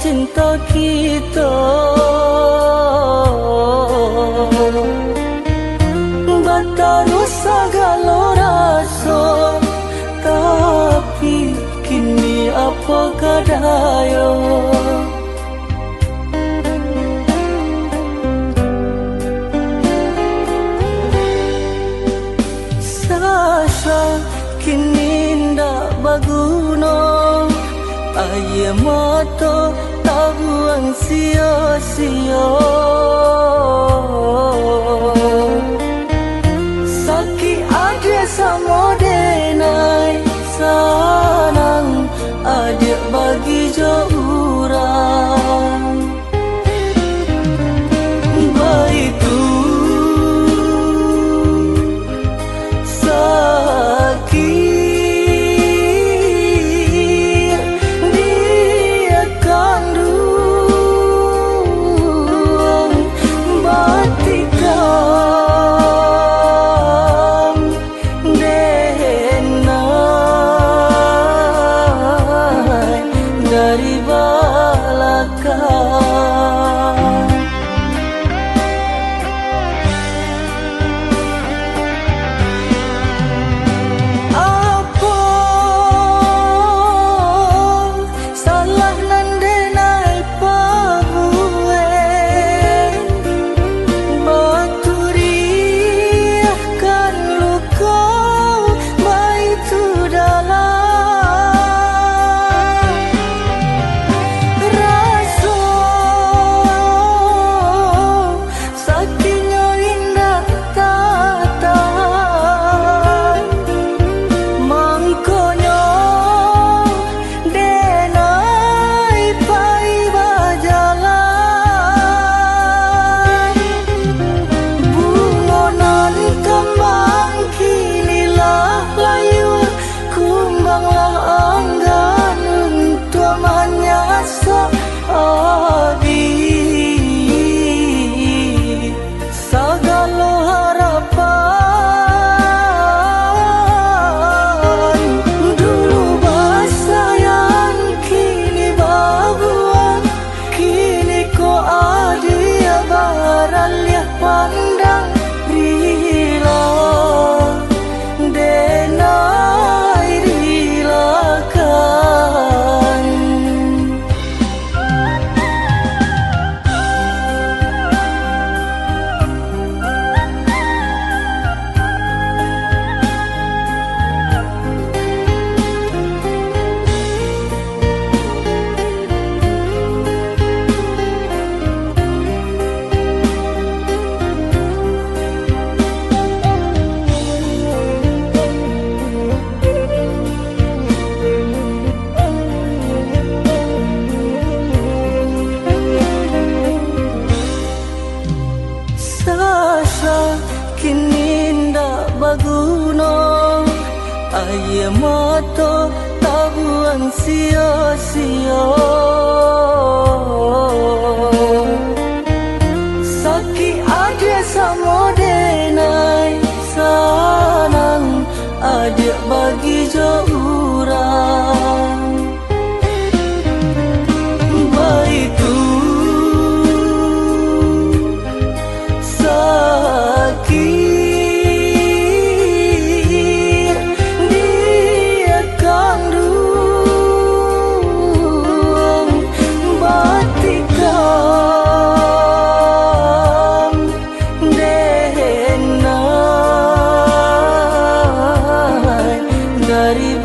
cinta kita. Bataru segala rasa, tapi kini apa kadaya. Sasa kini ndak baguna, air mata tak buang sia-sia. Sakit ada sama denai, sanang adik bagi jauran. Baitu sakit dia kandung batikam denai dari belakang. Kini ndak baguna, air mata tak buang sia-sia. Sakit ada sama denai, sanang adik bagi jauran. Baitu dari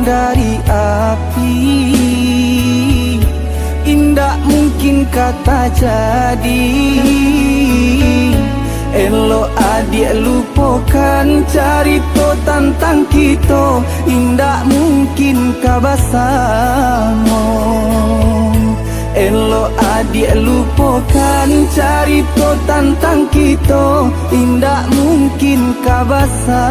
dari api, indah mungkin kata jadi. Elok adik lupakan cerita tentang kita, indah mungkin kabasamo. Elok adik lupakan cerita tentang kita, indah mungkin kabasamo.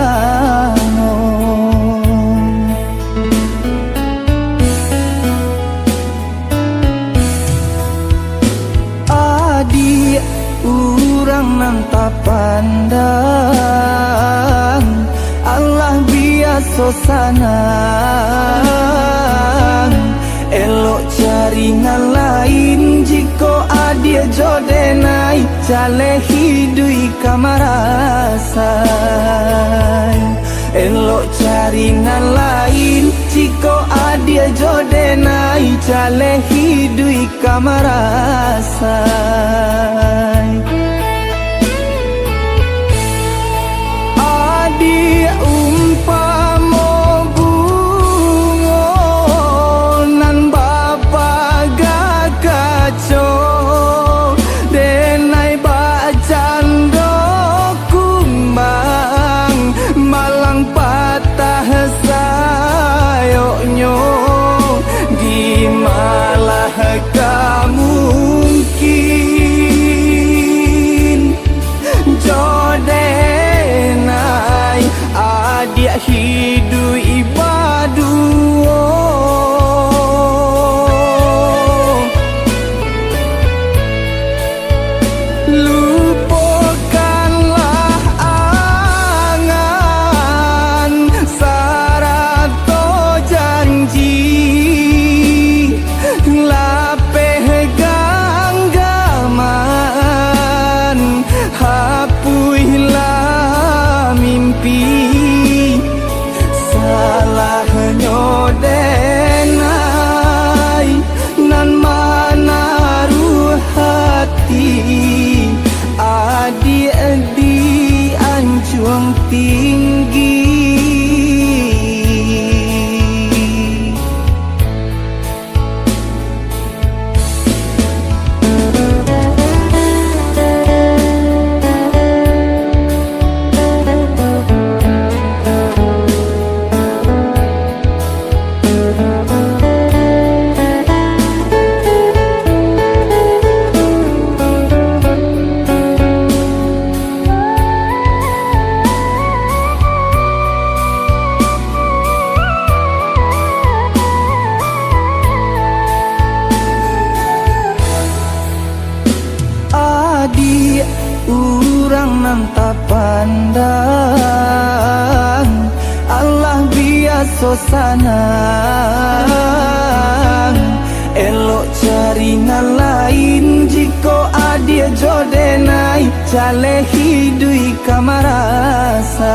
Adik urang nan tak pandang, Allah biasa sanang. Elok jaringan lain jika adik jodenai, jale hidui kamarasai. Elok jaringan lain jika adik jodenai, jale hidui kamarasai. Adik umpama bunga nan bapa gagaco, denai bacando kumbang, malang patah sayoknyo, di malah mungkin jodenai adik hidup ibaduo. Lupakanlah angan sarato janji, lapeh ganggaman, hapuilah mimpi. Salahnya denai nan menaruh hati, adik di anjung tinggi. Adik urang nan tak pandang, Allah biasa sanang. Elok jaringan lain jika adik jodenai, jale hidui kamarasai.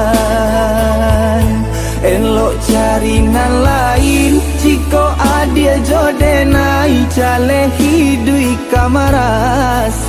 Elok jaringan lain jika adik jodenai, jale hidui kamarasai.